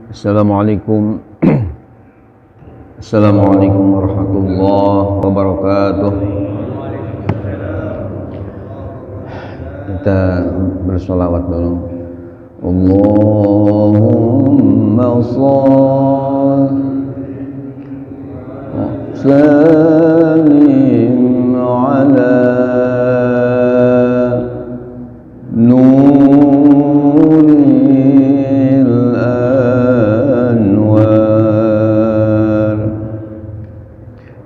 Assalamualaikum Assalamualaikum warahmatullahi wabarakatuh. Kita bersolawat dulu. Allahumma sallim ala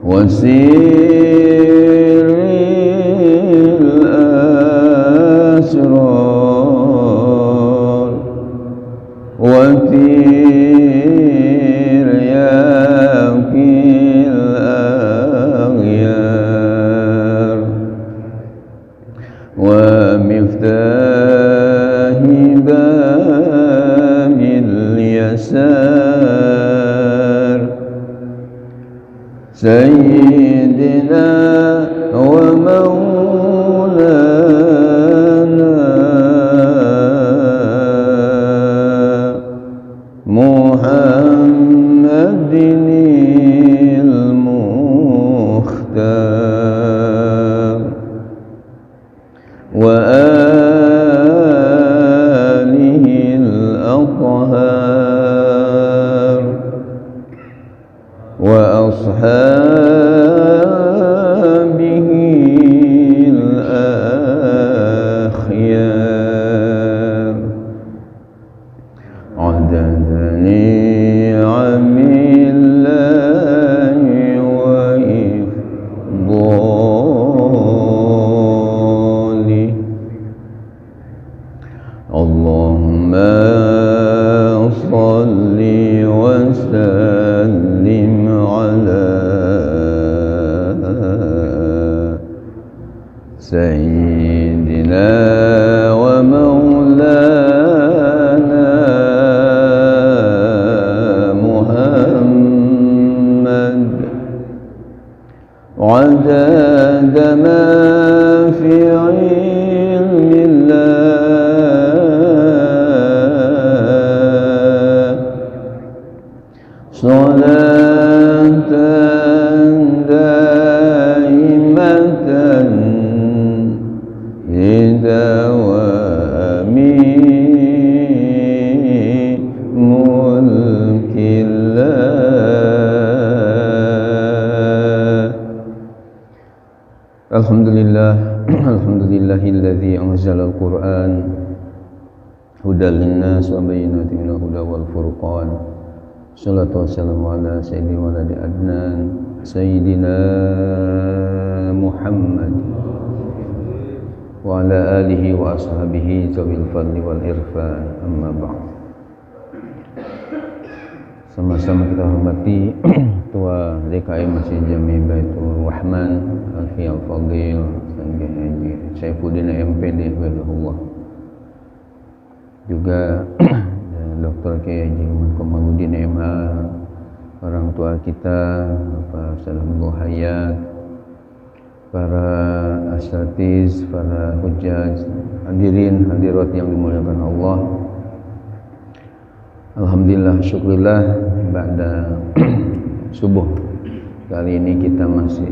wasiril asrar wa tiryakil aghyar wa miftahi babil yasar Sayyidina wa maulana Muhammadinil Mukhtar wa alihil athhar wa ashabihil akhyar adada ni'amillahi wa ifdali Allahumma salli wa sallim ala Sayyidina wa maulana Muhammad adada ma fi ilmillah salatan daimatan lidawami mulkillah. Alhamdulillah, alhamdulillahilladzi anzala al-Qur'an hudan linnas wa bayyinatin minal huda wal furqan. Shalatu wassalamu ala sayyidi waladi adnan sayyidina Muhammad wa ala alihi wa ashabihi zawil fadli wal irfan, amma ba'd. Sama-sama kita hormati Ketua DKM Masjid Jami Baitur Rahman Alfi Al-Fadil dan Haji Saifuddin MPD Wahullah, juga Dr. Kiai Haji Muhammad Komarudin MA, orang tua kita Bapak Salamullah Hayat, para asatiz, para hujjaj, hadirin hadirat yang dimuliakan Allah. Alhamdulillah, syukurillah, ba'da subuh kali ini kita masih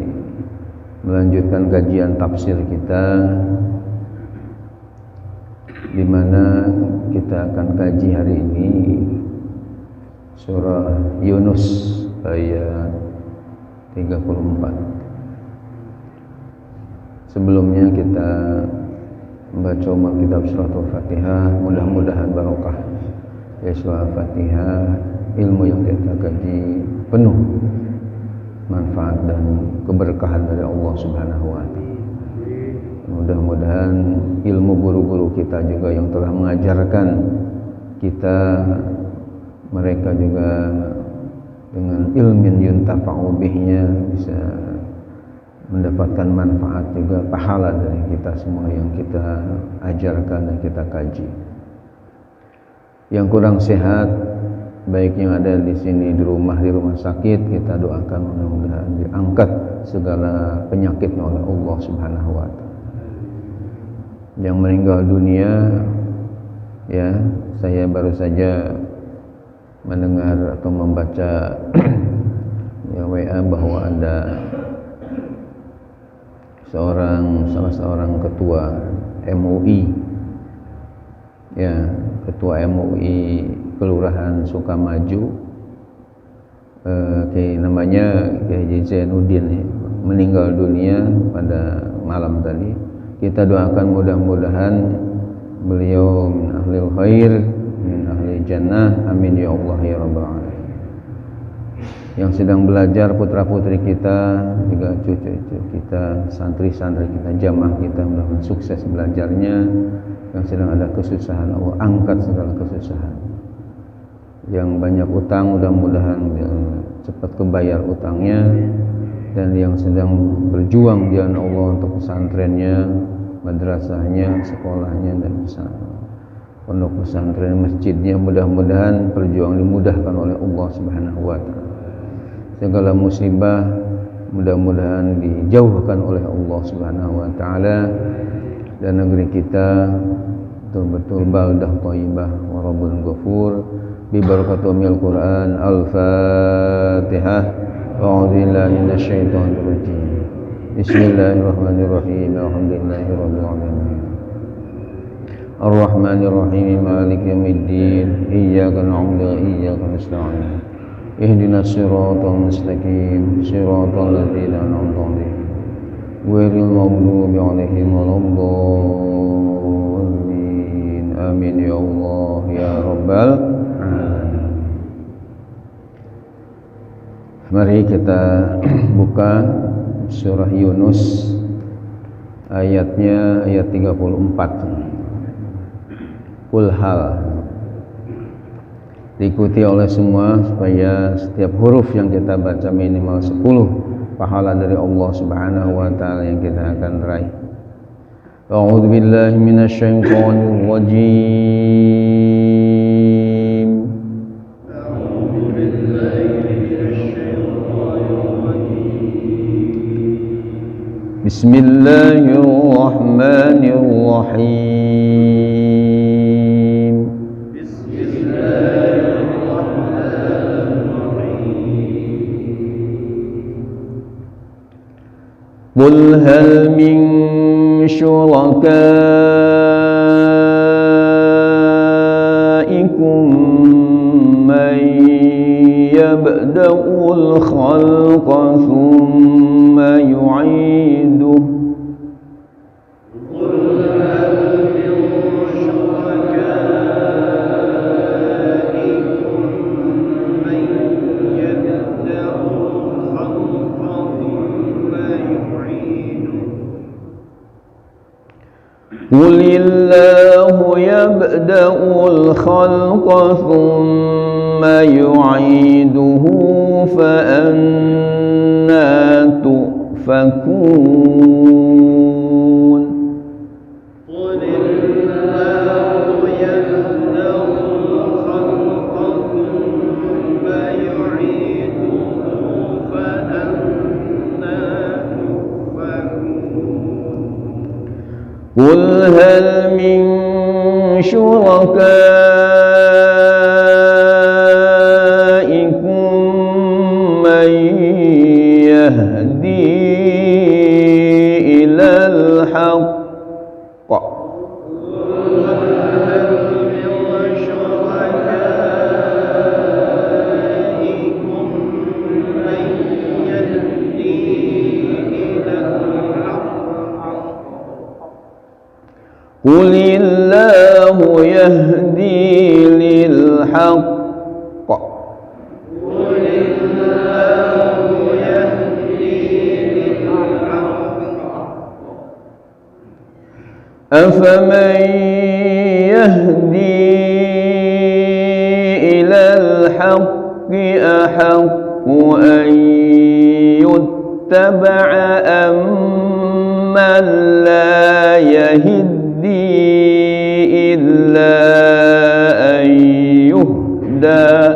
melanjutkan kajian tafsir kita, di mana kita akan kaji hari ini surah Yunus ayat 34. Sebelumnya kita membaca umar kitab surah Al-Fatihah, mudah-mudahan barokah ya surah Al-Fatihah, ilmu yang kita kaji penuh manfaat dan keberkahan dari Allah Subhanahu wa Ta'ala. Mudah-mudahan ilmu guru-guru kita juga yang telah mengajarkan kita, mereka juga dengan ilmin yuntafa'u bihnya bisa mendapatkan manfaat juga pahala dari kita semua yang kita ajarkan dan kita kaji. Yang kurang sehat, baik yang ada di sini di rumah sakit, kita doakan mudah-mudahan diangkat segala penyakitnya oleh Allah Subhanahu wa Ta'ala. Yang meninggal dunia, ya, saya baru saja mendengar atau membaca ya WA bahwa ada salah seorang ketua MUI, ya ketua MUI Kelurahan Sukamaju, namanya Kiai Zainuddin ya, meninggal dunia pada malam tadi. Kita doakan mudah-mudahan beliau min ahlil khair, min ahli jannah, amin ya Allah ya rabbal alamin. Yang sedang belajar putra-putri kita, juga cucu-cucu kita, santri-santri kita, jamaah kita, mudah-mudahan sukses belajarnya. Yang sedang ada kesusahan, Allah angkat segala kesusahan. Yang banyak utang, mudah-mudahan cepat kebayar utangnya. Dan yang sedang berjuang di jalan Allah untuk pesantrennya, madrasahnya, sekolahnya, dan pondok pesantren, masjidnya, mudah-mudahan perjuangan dimudahkan oleh Allah Subhanahu wa Ta'ala. Segala musibah mudah-mudahan dijauhkan oleh Allah Subhanahu wa Ta'ala, dan negeri kita betul-betul baldah thayyibah wa rabbun ghafur bi barakatil Quran. Al-Fatihah. A'udzu billahi minasyaitonir rajim. Bismillahirrahmanirrahim. Alhamdulillahirabbil alamin. Ar-Rahmanir Rahim. Maliki yaumiddin. Iyyaka na'budu wa iyyaka nasta'in. Ihdinas siratal mustaqim. Siratal ladzina an'amta 'alaihim ghairil maghdubi 'alaihim waladdallin. Amin ya Allah ya rabbal alamin. Mari kita buka surah Yunus ayatnya, ayat 34. Qul hal. Diikuti oleh semua supaya setiap huruf yang kita baca minimal 10 pahala dari Allah Subhanahu wa Ta'ala yang kita akan raih. A'udzu billahi minasyaitonir rajim. Bismillahirrahmanirrahim. Qul hal min syurakaikum man yabda'ul khalqa thumma yu'iduh. Qulillahu yabda'ul khalqa thumma yu'iduhu fa anna tu'fakun. Qulillahu yabda'ul khalqa thumma yu'iduhu fa anna tu'fakun. Qul hal min syurakaikum man yahdi ilal haqq. Qulillahu yahdi lil haqq. Qulillahu yahdi lil haqq. Afaman yahdi ilal haqqi ahaqqu an yuttaba'a amman la yahdi illa an yuhda.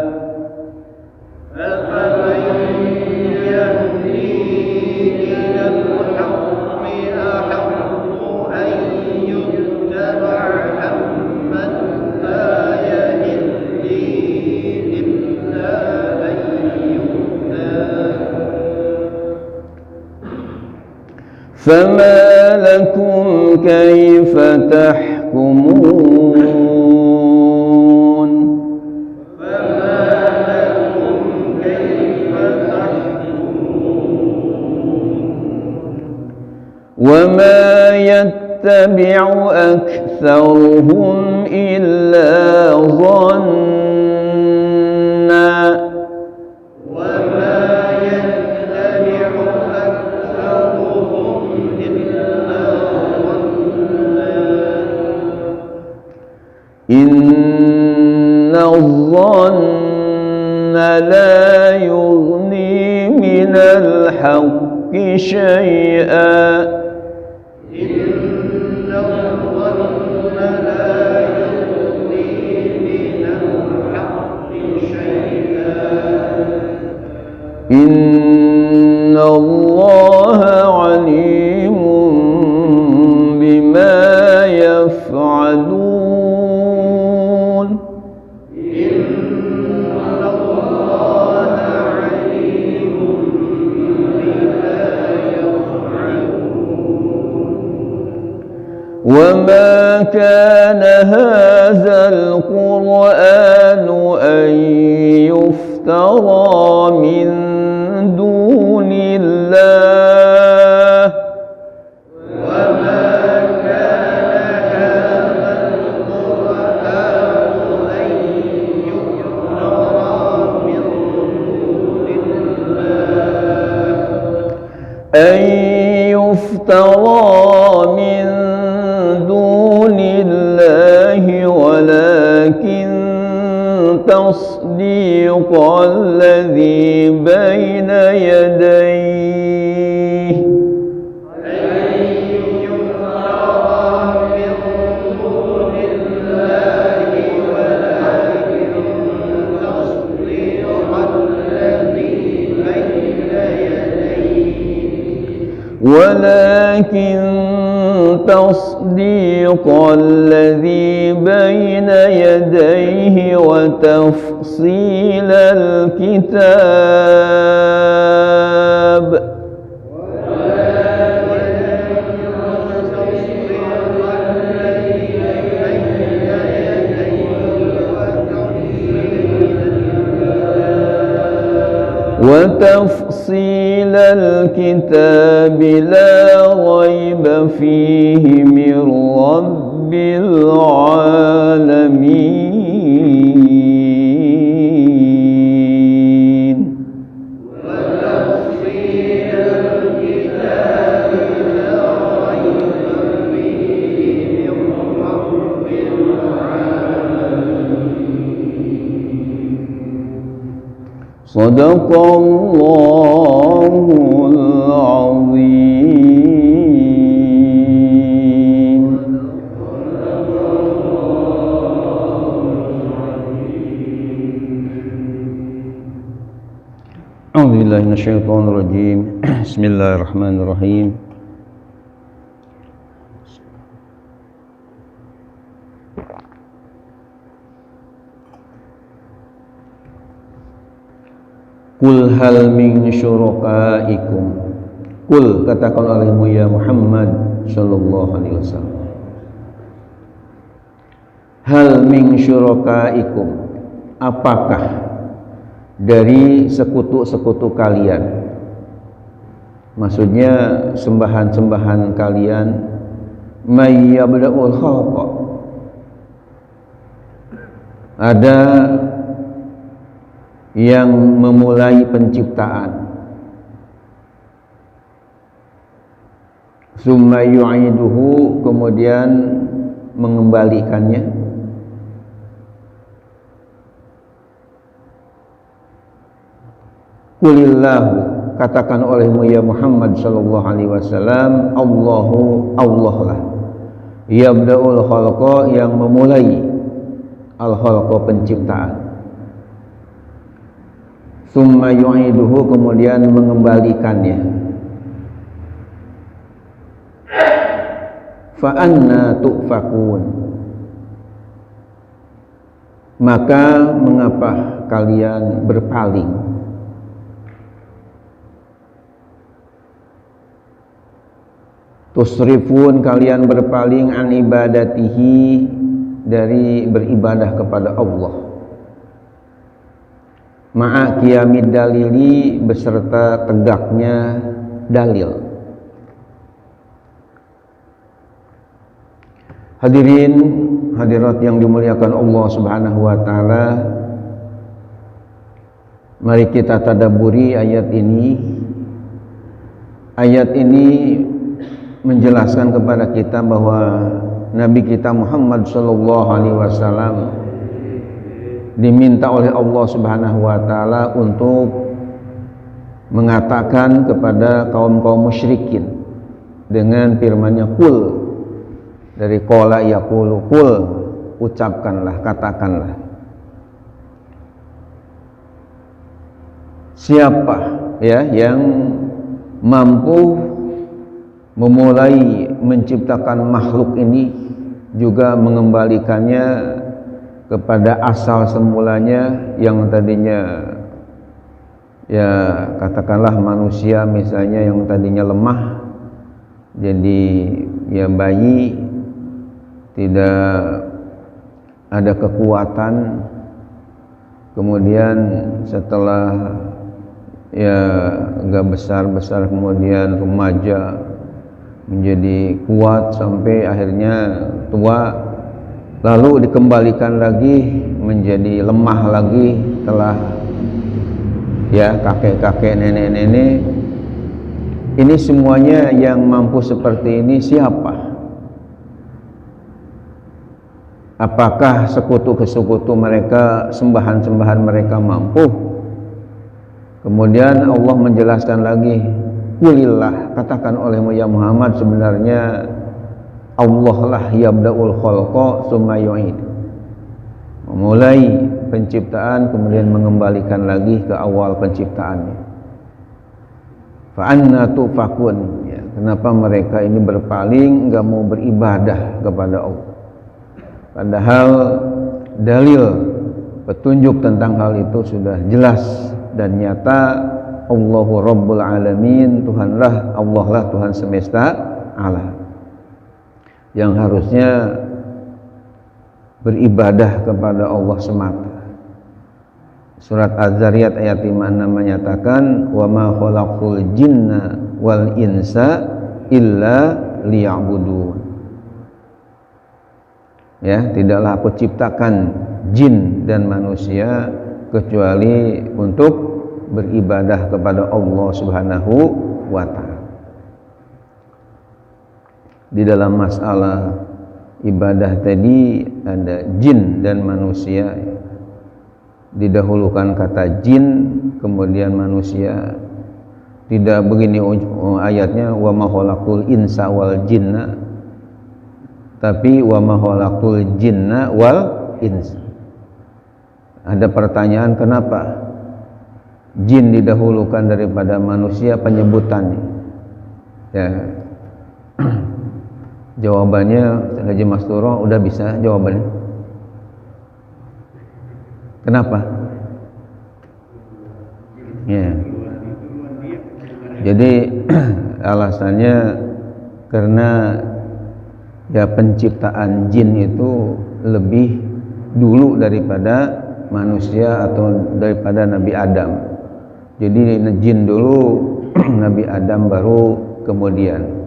فما لكم كيف تحكمون وما يتبع أكثرهم إلا ظنا إن الظن لا يغني من الحق شيئا إن الله عليم بما يفعلون وما كان هذا القرآن أن يفترى من دون الله أن يفترى من دون الله ولكن تصديق الذي بين يديه ولكن تصديق الذي بين يديه وتفصيل الكتاب وتفصيل الكتاب لا ريب فيه من رب العالمين وتفصيل الكتاب لا ريب فيه من رب العالمين صدق الله العظيم. أعوذ بالله من الشيطان الرجيم. بسم الله الرحمن الرحيم. Qul hal min syurakaikum. Qul, katakan olehmu ya Muhammad sallallahu alaihi wasallam. Hal min syurakaikum, apakah dari sekutu-sekutu kalian, maksudnya sembahan-sembahan kalian, may yabda'ul khalqa, ada yang memulai penciptaan, summa yu'iduhu, kemudian mengembalikannya, qulillahu, katakan olehmu ya Muhammad sallallahu alaihi wasallam, Allahu, Allah lah, yabda'ul khalqa, yang memulai al-khalqa, penciptaan, summa yu'iduhu, kemudian mengembalikannya. Fa anna tu'fakun, maka mengapa kalian berpaling? tusrifun kalian berpaling an ibadatihi dari beribadah kepada Allah, ma'a qiyamid dalili beserta tegaknya dalil. Hadirin hadirat yang dimuliakan Allah Subhanahu wa taala, mari kita tadabburi ayat ini. Ayat ini menjelaskan kepada kita bahwa Nabi kita Muhammad sallallahu alaihi wasallam diminta oleh Allah Subhanahu wa taala untuk mengatakan kepada kaum-kaum musyrikin dengan firman-Nya qul, dari qala yaqulu, qul, ucapkanlah, katakanlah. Siapa ya yang mampu memulai menciptakan makhluk ini juga mengembalikannya kepada asal semulanya yang tadinya ya katakanlah manusia misalnya yang tadinya lemah jadi ya bayi, tidak ada kekuatan, kemudian setelah ya agak besar kemudian remaja menjadi kuat sampai akhirnya tua, lalu dikembalikan lagi menjadi lemah lagi setelah ya kakek-kakek, nenek-nenek. Ini semuanya yang mampu seperti ini siapa? Apakah sekutu-sekutu mereka, sembahan-sembahan mereka mampu? Kemudian Allah menjelaskan lagi, qulillah, katakan olehmu ya Muhammad, sebenarnya Allah lah yabda'ul khalqa tsumma yu'id, memulai penciptaan kemudian mengembalikan lagi ke awal penciptaannya. Fa anna tufakun, ya, kenapa mereka ini berpaling, enggak mau beribadah kepada Allah, padahal dalil petunjuk tentang hal itu sudah jelas dan nyata. Allahu Rabbul Alamin, Tuhanlah, Allah lah Tuhan semesta alam, yang harusnya beribadah kepada Allah semata. Surat Az-Zariyat ayat 56 menyatakan, wa ma khalaqul jinna wal insa illa liya'budun. Ya, tidaklah aku ciptakan jin dan manusia kecuali untuk beribadah kepada Allah Subhanahu wa ta'ala. Di dalam masalah ibadah tadi ada jin dan manusia, didahulukan kata jin kemudian manusia. Tidak begini ayatnya, wa ma khalaqul insa wal jinna, tapi wa ma khalaqul jinna wal insa. Ada pertanyaan, kenapa jin didahulukan daripada manusia penyebutannya? Ya, jawabannya Haji Masturo udah bisa jawabannya. Kenapa? Ya, jadi alasannya karena ya penciptaan jin itu lebih dulu daripada manusia atau daripada Nabi Adam. Jadi jin dulu, Nabi Adam baru kemudian.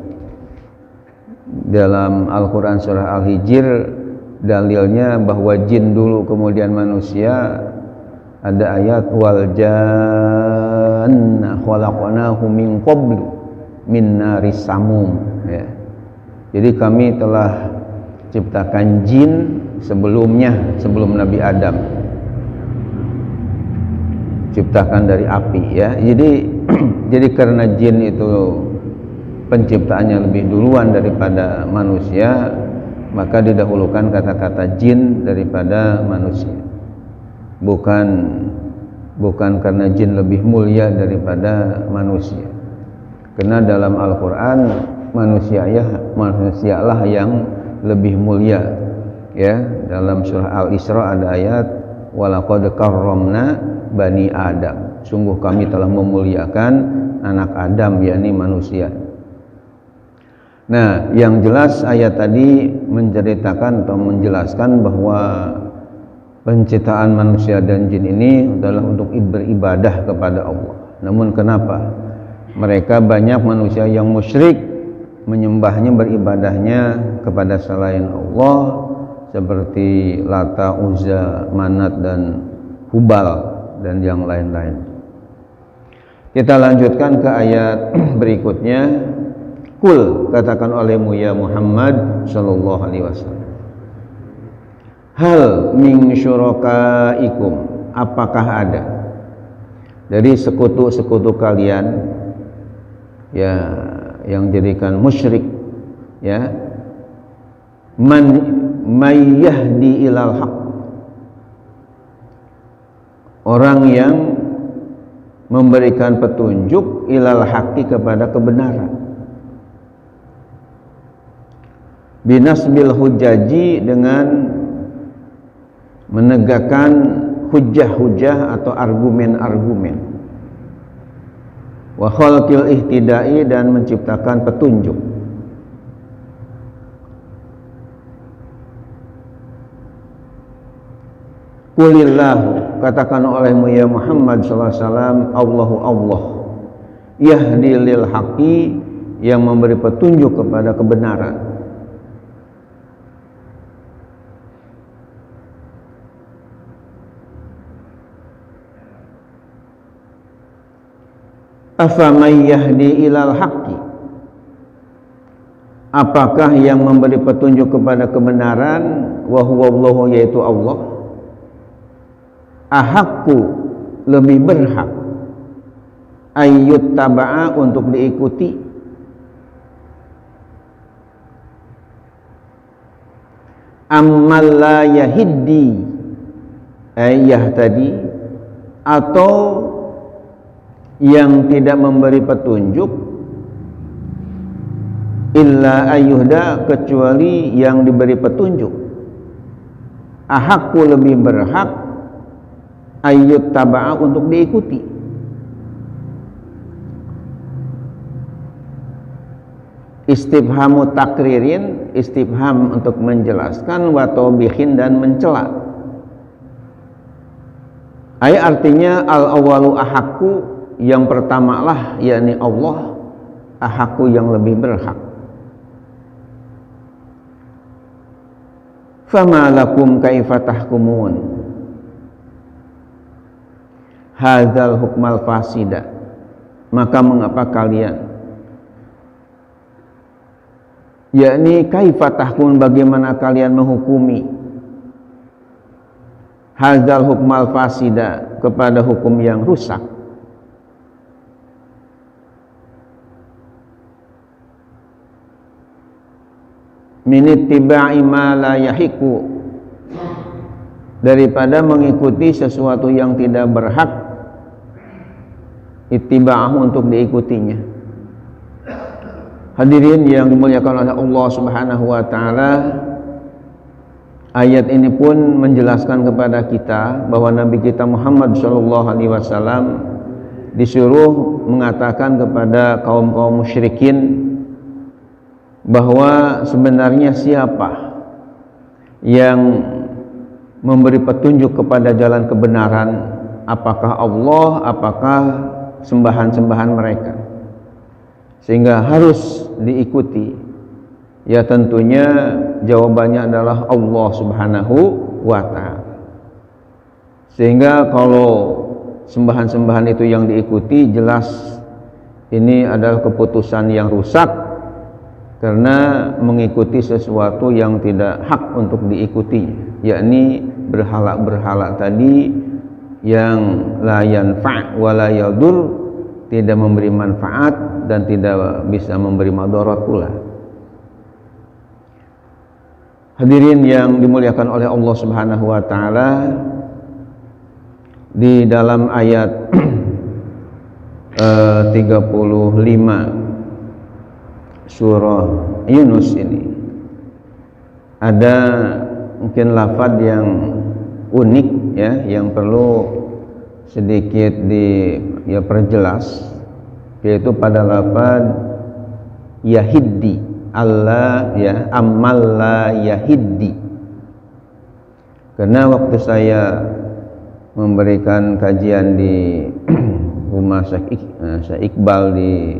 Dalam Al-Quran surah Al-Hijr dalilnya bahwa jin dulu kemudian manusia. Ada ayat wal janna khalaqnahu min qablu min naris samum, ya. Jadi kami telah ciptakan jin sebelumnya, sebelum Nabi Adam, ciptakan dari api, ya. Jadi karena jin itu penciptaannya lebih duluan daripada manusia, maka didahulukan kata-kata jin daripada manusia. Bukan karena jin lebih mulia daripada manusia. Karena dalam Al-Quran manusialah yang lebih mulia, ya. Dalam surah Al-Isra ada ayat walaqad karramna bani Adam, sungguh kami telah memuliakan anak Adam, yakni manusia. Nah, yang jelas ayat tadi menceritakan atau menjelaskan bahwa penciptaan manusia dan jin ini adalah untuk beribadah kepada Allah. Namun kenapa mereka banyak manusia yang musyrik, menyembahnya, beribadahnya kepada selain Allah, seperti Lata, Uzza, Manat dan Hubal dan yang lain-lain. Kita lanjutkan ke ayat berikutnya. Kul, katakan olehmu ya Muhammad sallallahu alaihi wasallam, hal min syurakaikum, apakah ada dari sekutu-sekutu kalian ya yang jadikan musyrik, ya, man yahdi ilal haq, orang yang memberikan petunjuk ilal haqqi, kepada kebenaran. Binasbil hujaji, dengan menegakkan hujah-hujah atau argumen-argumen. Wa khalqil ihtidai, dan menciptakan petunjuk. Qulillahu, katakan olehmu ya Muhammad sallallahu alaihi wasallam, Allahu Allah, yahdi lil haqqi, yang memberi petunjuk kepada kebenaran. Afaman yahdi ilal haqqi, apakah yang memberi petunjuk kepada kebenaran, wa huwa Allahu, yaitu Allah, ahaqqu, lebih berhak, ayyut taba'a, untuk diikuti, ammal la yahiddi ayah tadi, atau yang tidak memberi petunjuk, illa ayyuhda, kecuali yang diberi petunjuk, ahaqqu, lebih berhak, ayyut taba'a, untuk diikuti. Istifhamu takririn, istifham untuk menjelaskan, wa tawbihin, dan mencela. Artinya al awalu ahaqqu, yang pertamalah, yakni Allah, ahaqqu, yang lebih berhak. Fama lakum kaifa tahkumun hadzal hukmal fasida, maka mengapa kalian, yakni kaifa tahkumun, bagaimana kalian menghukumi, hadzal hukmal fasida, kepada hukum yang rusak. Min ittiba'i ma la yahiqu, daripada mengikuti sesuatu yang tidak berhak ittiba'ahu, untuk diikutinya. Hadirin yang dimuliakan oleh Allah Subhanahu wa taala, ayat ini pun menjelaskan kepada kita bahwa Nabi kita Muhammad sallallahu alaihi wasallam disuruh mengatakan kepada kaum-kaum musyrikin bahwa sebenarnya siapa yang memberi petunjuk kepada jalan kebenaran, apakah Allah, apakah sembahan-sembahan mereka, sehingga harus diikuti. Ya tentunya jawabannya adalah Allah Subhanahu wa ta'ala. Sehingga kalau sembahan-sembahan itu yang diikuti, jelas ini adalah keputusan yang rusak, karena mengikuti sesuatu yang tidak hak untuk diikuti, yakni berhala-berhala tadi yang la yanfa' wa la yadur, tidak memberi manfaat dan tidak bisa memberi madarat pula. Hadirin yang dimuliakan oleh Allah Subhanahu wa taala, di dalam ayat 35 surah Yunus ini ada mungkin lafaz yang unik, ya, yang perlu sedikit diperjelas, yaitu pada lafaz yahiddi. Allah ya, ammal la yahiddi. Karena waktu saya memberikan kajian di rumah Syekh Iqbal di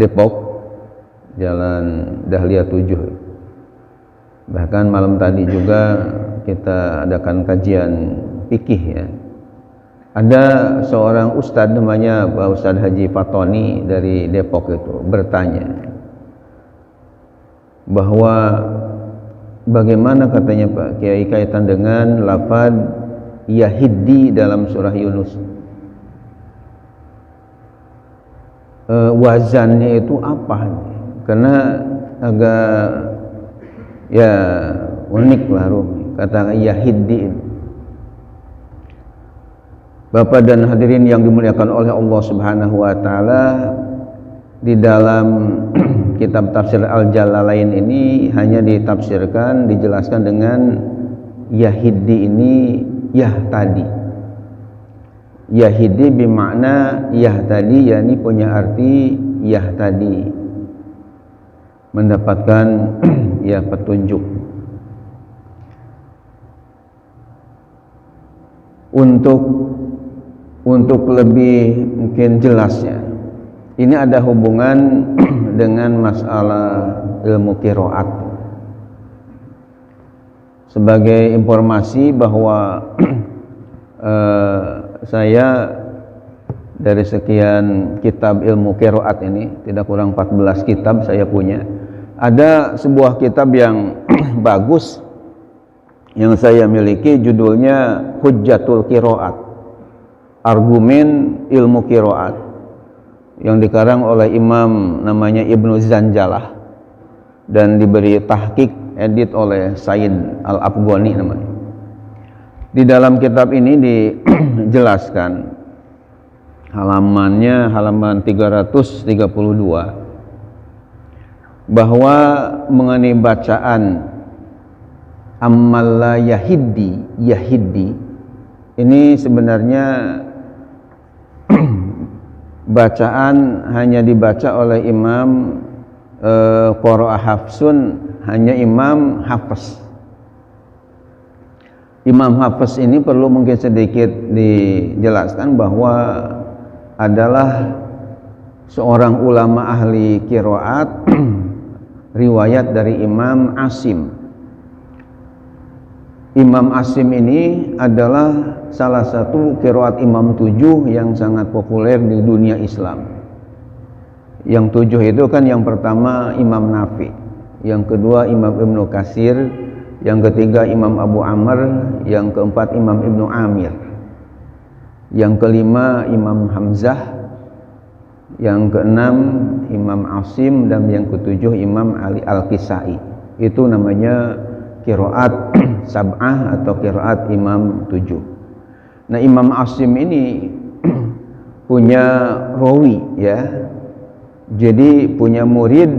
Depok, Jalan Dahlia 7. Bahkan malam tadi juga kita adakan kajian fikih ya. Ada seorang ustadz namanya Pak Ustadz Haji Fatoni dari Depok itu bertanya bahwa bagaimana katanya Pak Kiai kaitan dengan lafaz yahiddi dalam surah Yunus. Wazannya itu apa? Karena agak ya unik lah kata yahiddi. Bapak dan hadirin yang dimuliakan oleh Allah Subhanahu wa taala, di dalam kitab tafsir Al-Jalalain ini hanya ditafsirkan, dijelaskan dengan yahiddi ini yah tadi. Yahiddi bermakna yah tadi, yakni punya arti yah tadi, mendapatkan ya petunjuk. Untuk lebih mungkin jelasnya, ini ada hubungan dengan masalah ilmu qiraat. Sebagai informasi bahwa saya dari sekian kitab ilmu qiraat ini, tidak kurang 14 kitab saya punya, ada sebuah kitab yang bagus yang saya miliki, judulnya Hujjatul Qiraat, argumen ilmu qiraat, yang dikarang oleh imam namanya Ibnu Zanjalah dan diberi tahqiq edit oleh Said Al-Afghani namanya. Di dalam kitab ini dijelaskan halamannya, halaman 332, bahwa mengenai bacaan ammal la yahiddi, yahiddi ini sebenarnya bacaan hanya dibaca oleh imam qira'a Hafsun, hanya imam Hafiz. Imam Hafiz ini perlu mungkin sedikit dijelaskan bahwa adalah seorang ulama ahli qiraat riwayat dari Imam Asim. Imam Asim ini adalah salah satu qiraat Imam 7 yang sangat populer di dunia Islam. Yang 7 itu kan yang pertama Imam Nafi, yang kedua Imam Ibnu Katsir, yang ketiga Imam Abu Amr, yang keempat Imam Ibnu Amir, yang kelima Imam Hamzah, yang keenam Imam Asim, dan yang ketujuh Imam Ali Al-Kisai. Itu namanya qiraat sab'ah atau qiraat Imam 7. Nah, Imam Asim ini punya rawi ya. Jadi punya murid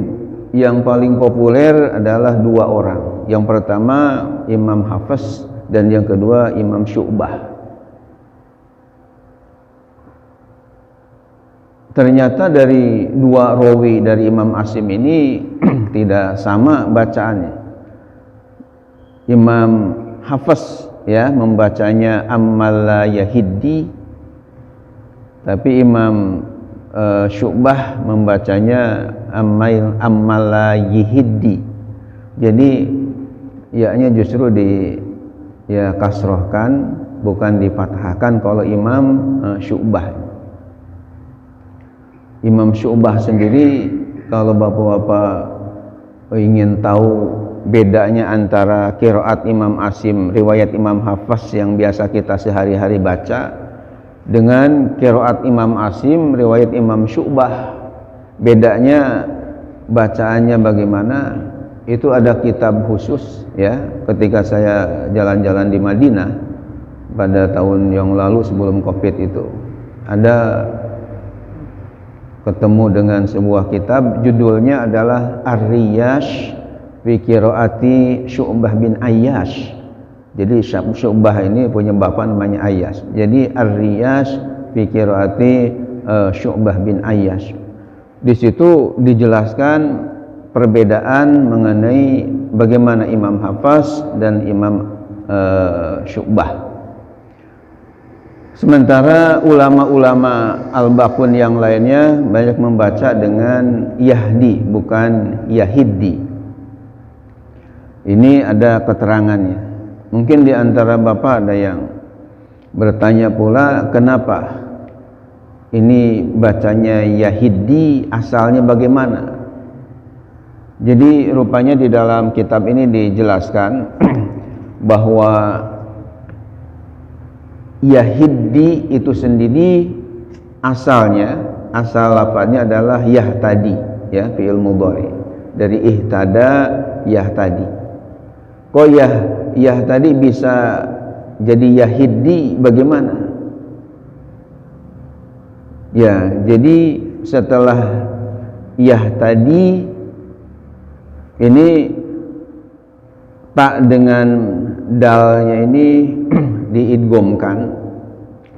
yang paling populer adalah 2 orang. Yang pertama Imam Hafiz dan yang kedua Imam Syu'bah. Ternyata dari 2 rawi dari Imam Asim ini tidak sama bacaannya. Imam Hafiz ya membacanya ammal la yahiddi, tapi Imam Syu'bah membacanya ammal la yihiddi. Jadi ya-nya justru ya kasrohkan, bukan difathahkan kalau Imam Syu'bah. Imam Syu'bah sendiri, kalau bapak-bapak ingin tahu bedanya antara qiraat Imam Asim, riwayat Imam Hafiz yang biasa kita sehari-hari baca, dengan qiraat Imam Asim, riwayat Imam Syu'bah, bedanya bacaannya bagaimana, itu ada kitab khusus ya. Ketika saya jalan-jalan di Madinah pada tahun yang lalu sebelum Covid itu, ada ketemu dengan sebuah kitab, judulnya adalah Ar-Riyash fi qiraati Syu'bah bin Ayyash. Jadi Syu'bah ini punya bapak namanya Ayyash. Jadi Ar-Riyash fi qiraati Syu'bah bin Ayyash. Di situ dijelaskan perbedaan mengenai bagaimana Imam Hafs dan Imam Syu'bah. Sementara ulama-ulama Al-Baqun yang lainnya banyak membaca dengan Yahdi, bukan Yahidi. Ini ada keterangannya. Mungkin di antara Bapak ada yang bertanya pula, kenapa ini bacanya Yahidi, asalnya bagaimana? Jadi rupanya di dalam kitab ini dijelaskan bahwa Yahidi itu sendiri asal lafadznya adalah yahtadi, ya, fi'il mudhari, dari ihtada yahtadi. Kok yahtadi bisa jadi Yahidi bagaimana? Ya, jadi setelah yahtadi ini tak dengan dalnya ini diidghamkan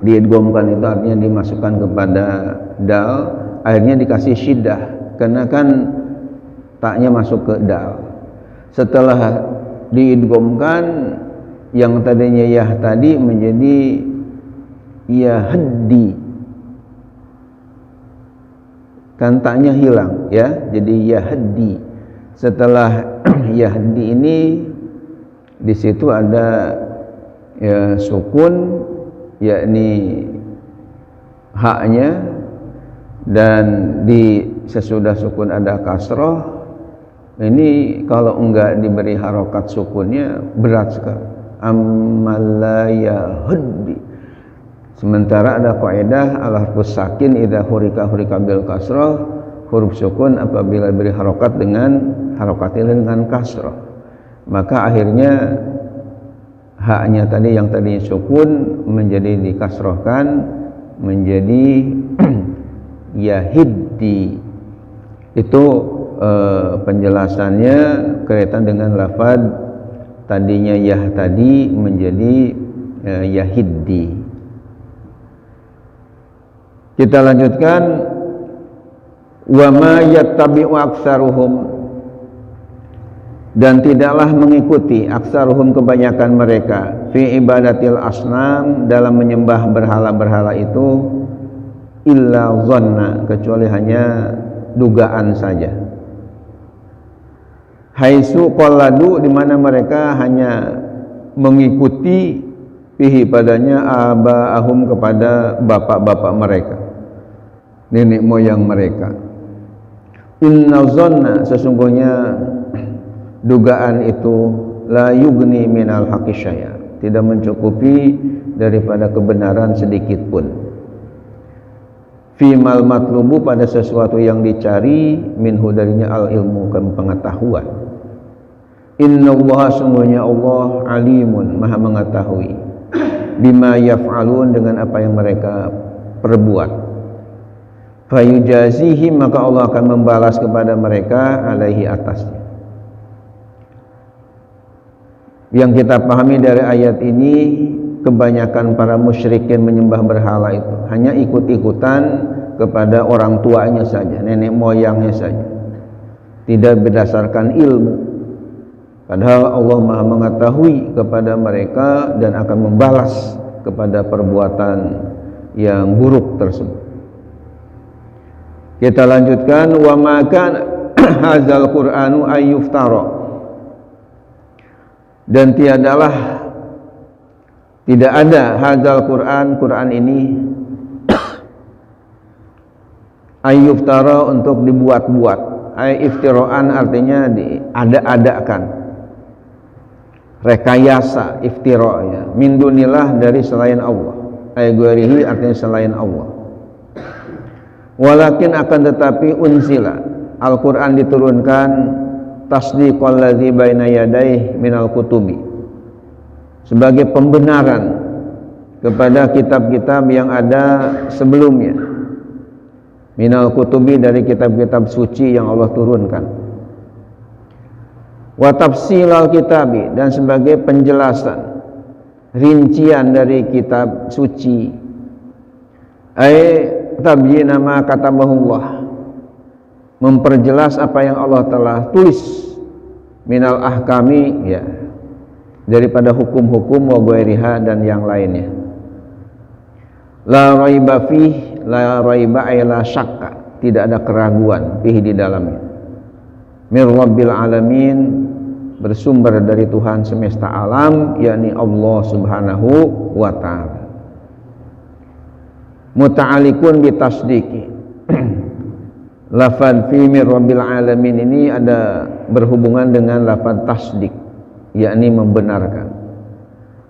itu artinya dimasukkan kepada dal, akhirnya dikasih syiddah karena kan taknya masuk ke dal. Setelah diidghamkan, yang tadinya yahtadi menjadi yahdi, kan taknya hilang, ya, jadi yahdi. Setelah yahdi ini di situ ada ya sukun, yakni haknya, dan di sesudah sukun ada kasroh. Ini kalau enggak diberi harokat sukunnya berat sekali. Amala yahdi. Sementara ada kaidah al-harfus sakin idza hurika bil kasroh, huruf sukun apabila diberi harokat dengan kasroh, maka akhirnya haknya tadi yang tadinya sukun menjadi dikasrohkan menjadi yahiddi. Itu penjelasannya kaitan dengan lafaz tadinya yahtadi menjadi yahiddi. Kita lanjutkan, wa ma yattabi'u aktsaruhum, dan tidaklah mengikuti aksaruhum kebanyakan mereka fi ibadatil asnam dalam menyembah berhala-berhala itu illa dhanna, kecuali hanya dugaan saja. Haitsu qalladu, di mana mereka hanya mengikuti fihi padanya abaahum, kepada bapak-bapak mereka, nenek moyang mereka. Inna dhanna, sesungguhnya dugaan itu la yugni minal haqqi syai'a, tidak mencukupi daripada kebenaran sedikit pun. Fimal matlubu, pada sesuatu yang dicari, minhu darinya al ilmu, pengetahuan. Innallaha, sungguhnya Allah, alimun, maha mengetahui, bima yaf'alun, dengan apa yang mereka perbuat. Fayujazihim, maka Allah akan membalas kepada mereka alaihi, atasnya. Yang kita pahami dari ayat ini, kebanyakan para musyrikin menyembah berhala itu hanya ikut-ikutan kepada orang tuanya saja, nenek moyangnya saja, tidak berdasarkan ilmu. Padahal Allah Maha mengetahui kepada mereka dan akan membalas kepada perbuatan yang buruk tersebut. Kita lanjutkan, wa ma kana hadzal qur'anu ayyuftara, dan tidak ada hadzal Quran ini ayyuftara, untuk dibuat-buat. Ay iftiraan, artinya diada-adakan, rekayasa, iftira, ya, min dunillah, dari selain Allah. Ay ghairihi, artinya selain Allah. Walakin, akan tetapi, unzila, Al-Quran diturunkan tasdiqal ladzi baina yadayhi minal kutubi, sebagai pembenaran kepada kitab-kitab yang ada sebelumnya, minal kutubi, dari kitab-kitab suci yang Allah turunkan. Wa tafsilal kitabi, dan sebagai penjelasan, rincian dari kitab suci. Ai tabyina ma katabahullah, memperjelas apa yang Allah telah tulis minal ahkami, ya, daripada hukum-hukum wa ghairiha dan yang lainnya. La raiba fih, la raiba ay la syakka, tidak ada keraguan fih di dalamnya. Mir rabbil alamin, bersumber dari Tuhan semesta alam, yakni Allah Subhanahu wa ta'ala. Muta'alikun bitasdiki. Lafad fi mir rabbil alamin ini ada berhubungan dengan lafad tasdik, yakni membenarkan.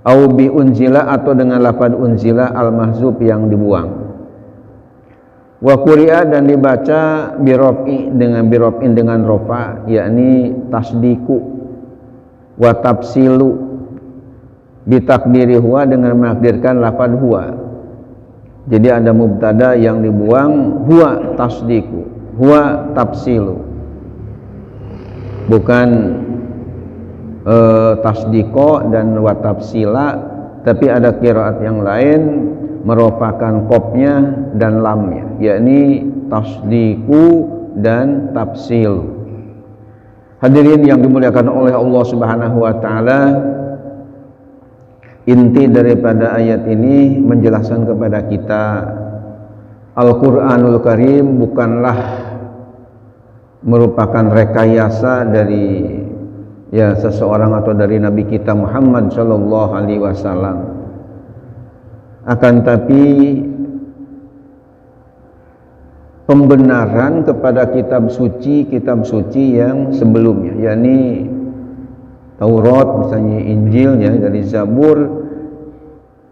Au bi unzila, atau dengan lafad unzila al-mahzub yang dibuang. Wa quri'a, dan dibaca birof'i, dengan birof'in dengan rofa, yakni tasdiku. Wa tafsilu bitakdiri huwa, dengan menakdirkan lafad huwa. Jadi ada mubtada yang dibuang, huwa tasdiku, huwa tafsilu, bukan tasdiko dan wa tafsila, tapi ada qiraat yang lain merupakan kopnya dan lamnya, yakni tasdiku dan tafsil. Hadirin yang dimuliakan oleh Allah Subhanahu wa ta'ala, inti daripada ayat ini menjelaskan kepada kita Al-Quranul Karim bukanlah merupakan rekayasa dari seseorang atau dari Nabi kita Muhammad sallallahu alaihi wasallam, akan tapi pembenaran kepada kitab suci yang sebelumnya, yakni Taurat, misalnya Injilnya dari Zabur,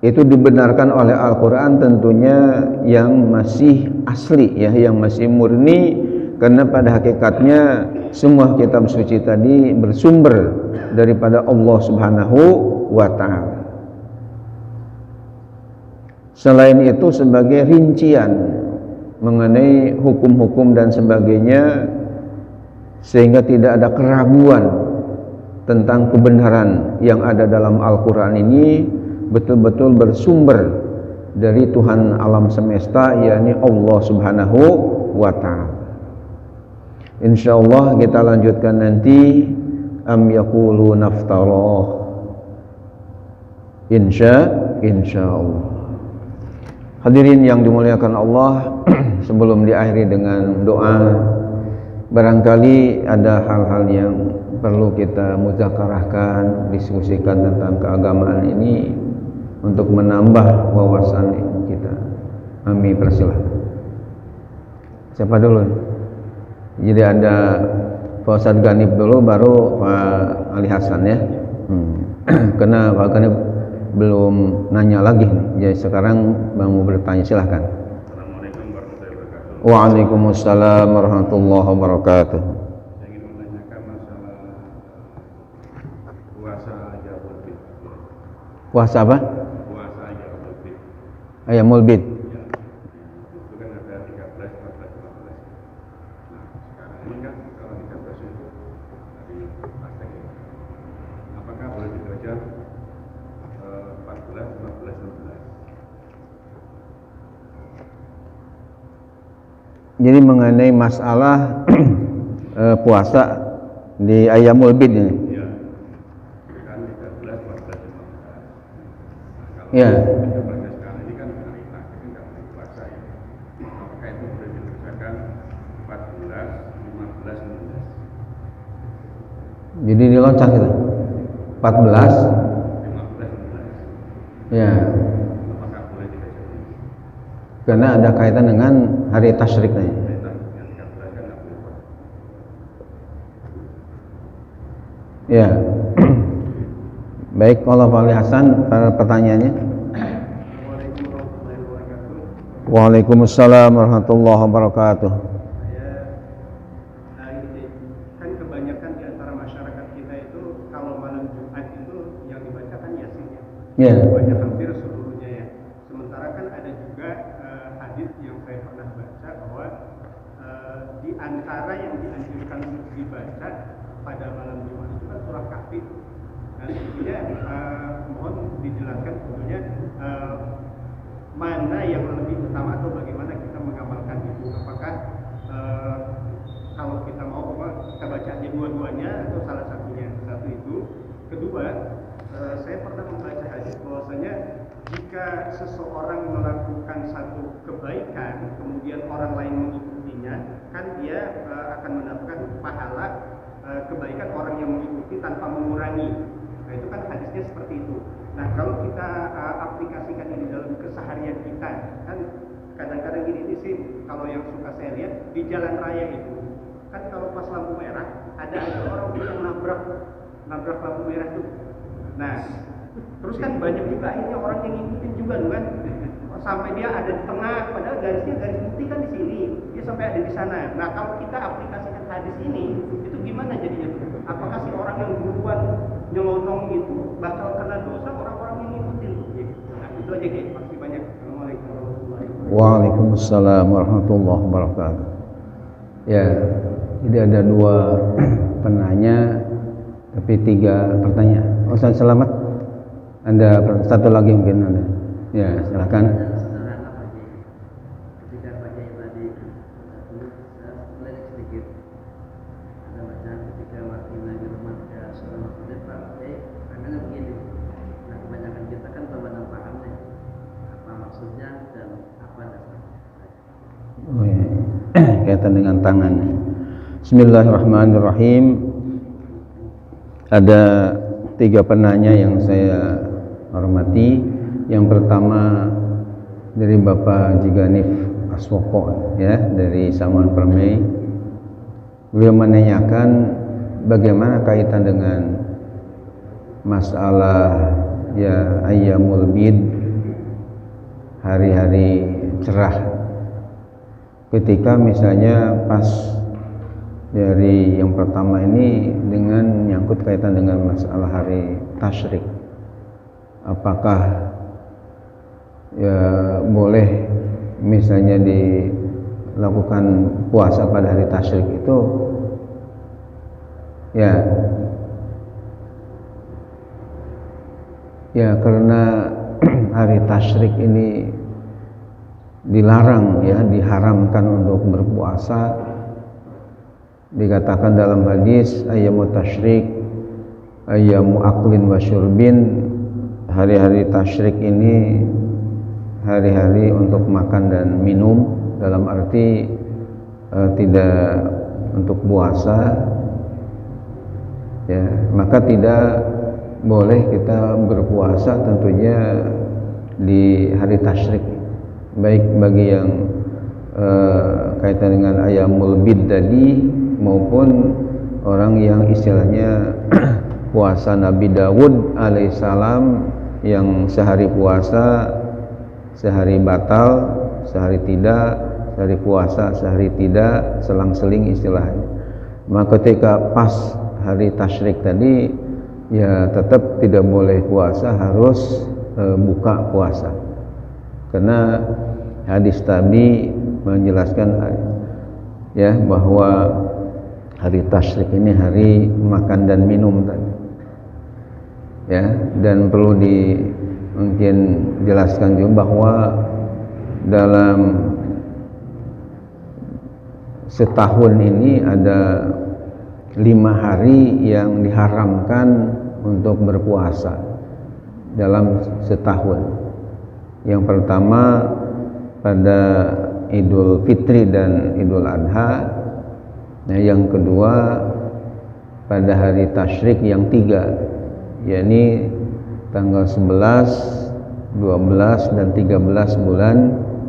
itu dibenarkan oleh Al-Quran tentunya yang masih asli, yang masih murni, karena pada hakikatnya semua kitab suci tadi bersumber daripada Allah Subhanahu wa ta'ala. Selain itu sebagai rincian mengenai hukum-hukum dan sebagainya, sehingga tidak ada keraguan tentang kebenaran yang ada dalam Al-Quran ini betul-betul bersumber dari Tuhan alam semesta, yakni Allah Subhanahu wa ta'ala. Insyaallah kita lanjutkan nanti am yaqulu naftarah, insyaallah. Hadirin yang dimuliakan Allah, sebelum diakhiri dengan doa, barangkali ada hal-hal yang perlu kita muzakarahkan, diskusikan tentang keagamaan ini untuk menambah wawasan kita. Amin, persilahkan. Siapa dulu? Jadi ada Pak Ustadz Ganib dulu, baru Pak Ali Hasan ya. Karena Pak Ganib belum nanya lagi nih. Jadi sekarang Bang mau bertanya, silahkan. Assalamualaikum warahmatullahi wabarakatuh. Waalaikumsalam warahmatullahi wabarakatuh. Saya ingin menanyakan masalah puasa Ayyamul Bid. Puasa apa? Puasa Ayyamul Bid. Ayyamul Bid. Ya, itu kan ada 13, 14, 15. Nah, sekarang ini kan kalau 13 itu hari Pastek ya. Apakah boleh dibaca 14, 15, 16? Jadi mengenai masalah puasa di Ayyamul Bid ini. Ya, kan 13, 14, 15. Nah, kalau Ya. 13 sekarang ini kan hari Pastek, kan nggak boleh puasa ya. Apakah itu boleh dikerjakan 14, 15, 16? Jadi dilonceng kita 14. 15, 16. Ya. Apakah boleh dikerjakan? Karena ada kaitan dengan hari tasyrik tadi. Yang 13 kan nggak boleh puasa. Ya. Baik, kalau Pak Ali Hasan pertanyaannya. Assalamualaikum warahmatullahi wabarakatuh. Waalaikumsalam warahmatullahi wabarakatuh. Ini kan kebanyakan di antara masyarakat kita itu kalau malam Jumat itu yang dibacakan Yasin ya. Ya. Banyak, hampir seluruhnya ya. Sementara kan ada juga hadis yang saya pernah baca bahwa di antara yang dianjurkan untuk dibaca pada malam Jumat itu kan surah Kahfi. Dan tentunya mohon dijelaskan tentunya mana yang lebih utama atau bagaimana kita mengamalkan itu. Apakah hanya dua-duanya atau salah satunya. Satu itu. Kedua, saya pernah membaca hadis bahwasanya jika seseorang melakukan satu kebaikan kemudian orang lain mengikutinya, kan dia akan mendapatkan pahala kebaikan orang yang mengikuti tanpa mengurangi. Nah itu kan hadisnya seperti itu. Nah kalau kita aplikasikan ini dalam keseharian kita, kan kadang-kadang gini sih, kalau yang suka saya lihat di jalan raya itu, kan kalau pas lampu merah ada aja orang yang nabrak lampu merah itu. Nah terus kan banyak juga akhirnya orang yang ngikutin juga kan, sampai dia ada di tengah, padahal garis putih kan di sini, dia sampai ada di sana. Nah kalau kita aplikasikan hadis ini, itu gimana jadinya? Apakah si orang yang duluan nyelonong itu bakal kena dosa orang-orang yang ngikutin? Nah itu aja guys, makasih banyak. Assalamualaikum warahmatullahi wabarakatuh. Waalaikumsalam warahmatullahi wabarakatuh. Ya, jadi ada 2 penanya tapi 3 pertanyaan. Ustaz Selamat, Anda satu lagi mungkin Anda. Ya, silakan. Sederhana Pak Kiai. Ketika Pak Kiai tadi saya melihat sedikit ada bacaan ketika wakilnya di rumah ya surah Al-Fatihah Pak Kiai makanya begini. Nah kebanyakan kita kan belum pahamnya apa maksudnya dan apa dasarnya. Oh ya, kaitan dengan tangan. Bismillahirrahmanirrahim. Ada 3 penanya yang saya hormati. Yang pertama dari Bapak Jiganif Aswoko ya, dari Samuan Permai. Beliau menanyakan bagaimana kaitan dengan masalah ya ayyamul bid, hari-hari cerah. Ketika misalnya pas dari yang pertama ini dengan nyangkut kaitan dengan masalah hari tasyrik, apakah ya boleh misalnya dilakukan puasa pada hari tasyrik itu ya karena hari tasyrik ini dilarang ya, diharamkan untuk berpuasa. Dikatakan dalam hadis ayyamu tasyrik ayyamu aklin wa syurbin, hari-hari tasyrik ini hari-hari untuk makan dan minum, dalam arti tidak untuk puasa ya, maka tidak boleh kita berpuasa tentunya di hari tasyrik, baik bagi yang kaitan dengan ayyamul bid tadi maupun orang yang istilahnya puasa Nabi Dawud alaihissalam yang sehari puasa sehari batal, sehari tidak, sehari puasa sehari tidak, selang-seling istilahnya. Maka ketika pas hari tasyrik tadi ya tetap tidak boleh puasa, harus buka puasa, karena hadis tadi menjelaskan ya bahwa hari tasyrik ini hari makan dan minum tadi ya, dan perlu mungkin jelaskan juga bahwa dalam setahun ini ada 5 hari yang diharamkan untuk berpuasa dalam setahun. Yang pertama pada Idul Fitri dan Idul Adha. Nah, yang kedua pada hari tasyrik yang 3, yakni tanggal 11, 12 dan 13 bulan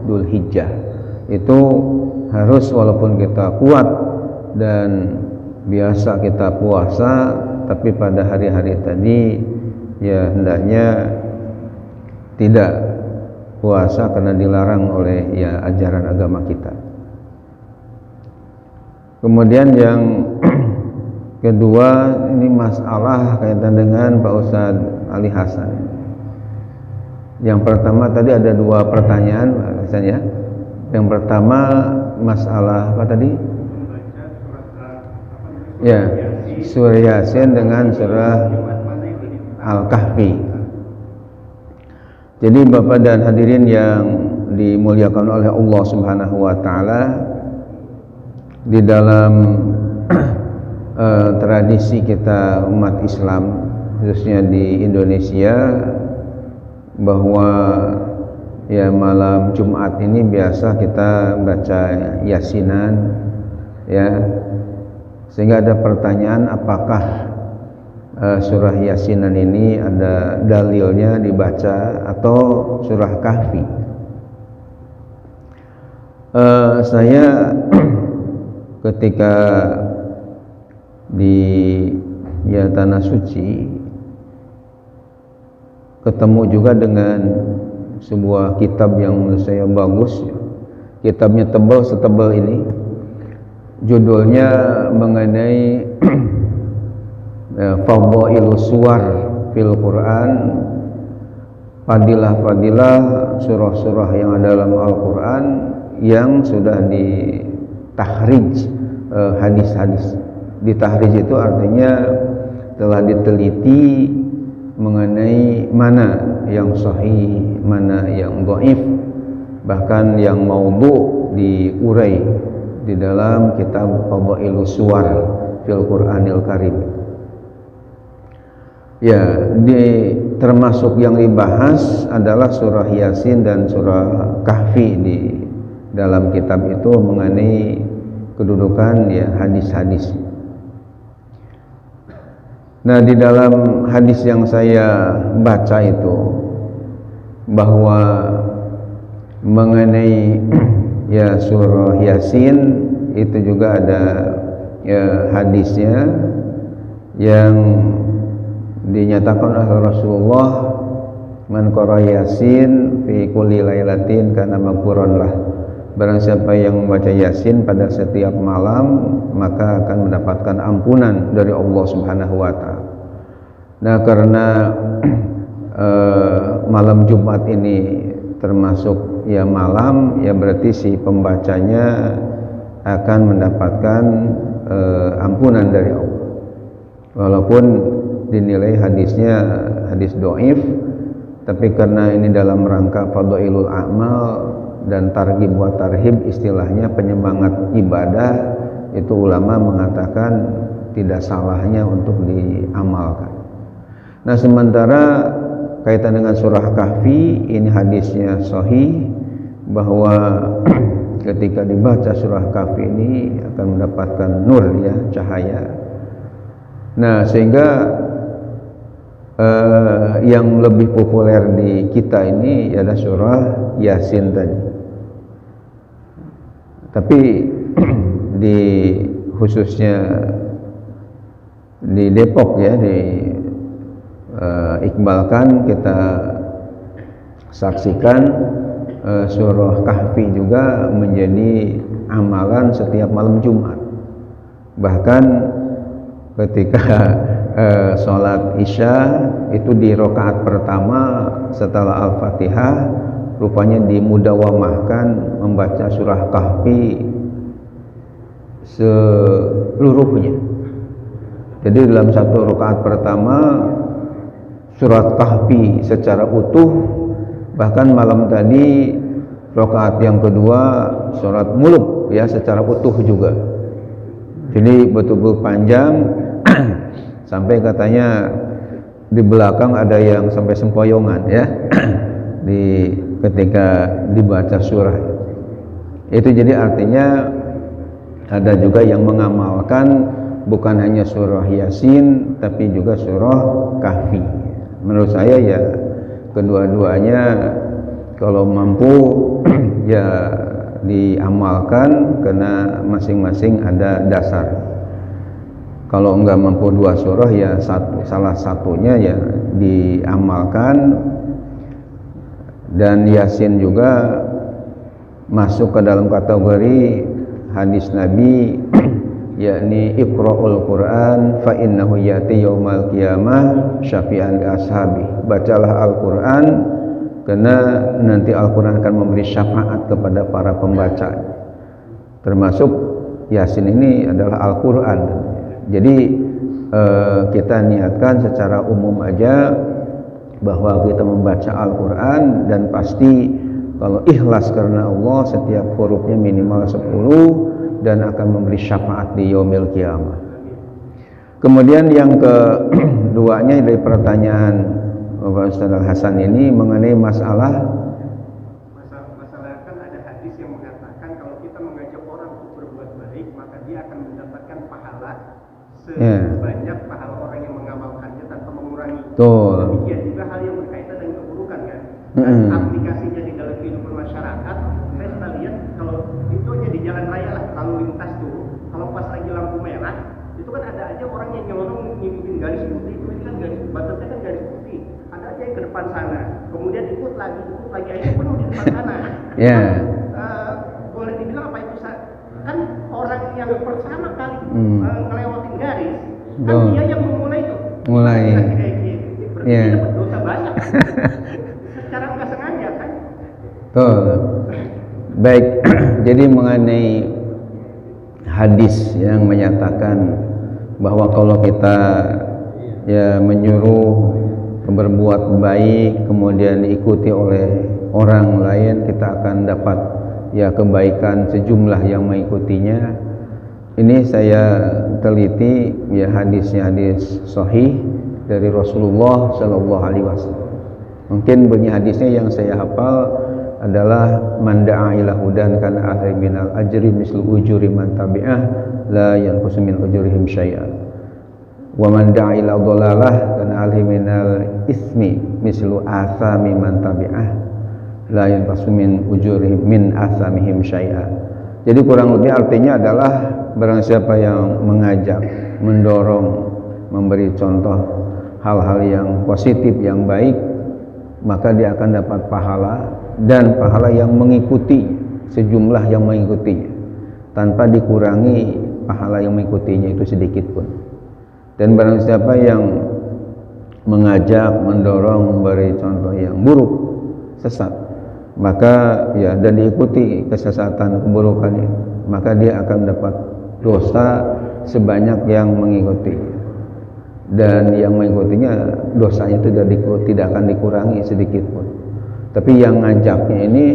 Dzulhijjah. Itu harus walaupun kita kuat dan biasa kita puasa, tapi pada hari-hari tadi ya hendaknya tidak puasa karena dilarang oleh ya ajaran agama kita. Kemudian yang kedua ini masalah kaitan dengan Pak Ustadz Ali Hasan. Yang pertama tadi ada 2 pertanyaan Pak Hasan ya. Yang pertama masalah apa tadi? Ya, surah Yasin dengan surah Al-Kahfi. Jadi Bapak dan hadirin yang dimuliakan oleh Allah Subhanahu wa taala, di dalam tradisi kita umat Islam khususnya di Indonesia, bahwa ya malam Jumat ini biasa kita baca Yasinan ya, sehingga ada pertanyaan apakah surah Yasinan ini ada dalilnya dibaca atau surah Kahfi. Saya ketika di Tanah Suci ketemu juga dengan sebuah kitab yang menurut saya bagus. Kitabnya tebal setebal ini, judulnya mengenai Fadhailus Suwar fil Quran, fadilah-fadilah surah-surah yang ada dalam Al-Quran yang sudah ditahrij hadis-hadis. Ditahrij itu artinya telah diteliti mengenai mana yang sahih, mana yang dhaif, bahkan yang maudhu diurai di dalam kitab Fadhailus Suwar fil Quranil Karim. Ya, termasuk yang dibahas adalah surah Yasin dan surah Kahfi di dalam kitab itu mengenai kedudukan ya hadis-hadis. Nah, di dalam hadis yang saya baca itu bahwa mengenai ya surah Yasin itu juga ada ya hadisnya yang dinyatakan oleh Rasulullah, man qara Yasin fi kulli lailatin kana maghfuran lah. Barang siapa yang membaca Yasin pada setiap malam maka akan mendapatkan ampunan dari Allah Subhanahu wa taala. Nah, karena malam Jumat ini termasuk ya malam, ya berarti si pembacanya akan mendapatkan ampunan dari Allah. Walaupun dinilai hadisnya hadis dhaif, tapi karena ini dalam rangka fadhailul a'mal dan targhib wa tarhib, istilahnya penyemangat ibadah, itu ulama mengatakan tidak salahnya untuk diamalkan. Nah, sementara kaitan dengan surah Kahfi, ini hadisnya sahih bahwa ketika dibaca surah Kahfi ini akan mendapatkan nur ya, cahaya. Nah, sehingga yang lebih populer di kita ini adalah surah Yasin tadi. Tapi di khususnya di Depok ya, di Iqbalkan kita saksikan surah Kahfi juga menjadi amalan setiap malam Jumat. Bahkan ketika sholat Isya itu di rakaat pertama setelah Al-Fatihah rupanya dimudawamahkan membaca surah Kahfi seluruhnya. Jadi dalam satu rakaat pertama surat Kahfi secara utuh, bahkan malam tadi rakaat yang kedua surat Mulk ya secara utuh juga. Jadi betul-betul panjang sampai katanya di belakang ada yang sampai sempoyongan ya di ketika dibaca surah itu. Jadi artinya ada juga yang mengamalkan bukan hanya surah Yasin tapi juga surah Kahfi. Menurut saya ya kedua-duanya kalau mampu ya diamalkan karena masing-masing ada dasar. Kalau enggak mampu dua surah ya salah satunya ya diamalkan. Dan Yasin juga masuk ke dalam kategori hadis Nabi yakni Iqra'ul Quran fa innahu ya'ti yaumal qiyamah syafi'an li ashabi. Bacalah Al-Quran karena nanti Al-Quran akan memberi syafaat kepada para pembaca. Termasuk Yasin ini adalah Al-Quran. Jadi kita niatkan secara umum aja bahwa kita membaca Al-Quran, dan pasti kalau ikhlas karena Allah setiap hurufnya minimal 10 dan akan memberi syafaat di yaumil qiyamah. Kemudian yang keduanya dari pertanyaan Bapak Ustaz Hasan ini mengenai masalah kan ada hadis yang mengatakan kalau kita mengajak orang untuk berbuat baik maka dia akan mendapatkan pahala sebanyak pahala orang yang mengamalkannya tanpa mengurangi. Demikian juga hal yang berkaitan dengan keburukan kan. Dan aplikasinya di dalam kehidupan masyarakat, saya sudah lihat kalau itu aja di jalan raya lah, lalu lintas tuh, kalau pas lagi lampu merah, itu kan ada aja orang yang nyolong ngikutin garis putih itu kan garis batasnya kan garis putih. Ada aja yang ke depan sana, kemudian ikut lagi akhirnya penuh di depan sana. Boleh dibilang apa itu kan orang yang pertama kali ngelewatin garis, kan dia yang memulai itu. Kayak gitu. Berarti dia dapat dosa banyak. Secara nggak sengaja kan? Baik, jadi mengenai hadis yang menyatakan bahwa kalau kita menyuruh berbuat baik kemudian diikuti oleh orang lain, kita akan dapat kebaikan sejumlah yang mengikutinya. Ini saya teliti hadisnya hadis sahih dari Rasulullah Shallallahu Alaihi Wasallam. Mungkin bunyi hadisnya yang saya hafal adalah man da'a ila hudan kana ahli minal ajri mislu ujuri man tabi'ah la yanqusu min ujurihim syai'an wa man da'a ila dhalalah kana ahli minal ismi mislu athami man tabi'ah la yanqusu min ujurihim min athamihim syai'an. Jadi kurang lebih artinya adalah barang siapa yang mengajak, mendorong, memberi contoh hal-hal yang positif, yang baik, maka dia akan dapat pahala dan pahala yang mengikuti sejumlah yang mengikutinya tanpa dikurangi pahala yang mengikutinya itu sedikit pun. Dan barang siapa yang mengajak, mendorong, memberi contoh yang buruk, sesat, maka dan diikuti kesesatan, keburukannya, maka dia akan dapat dosa sebanyak yang mengikutinya. Dan yang mengikutinya dosanya itu tidak akan dikurangi sedikit pun. Tapi yang ngajaknya ini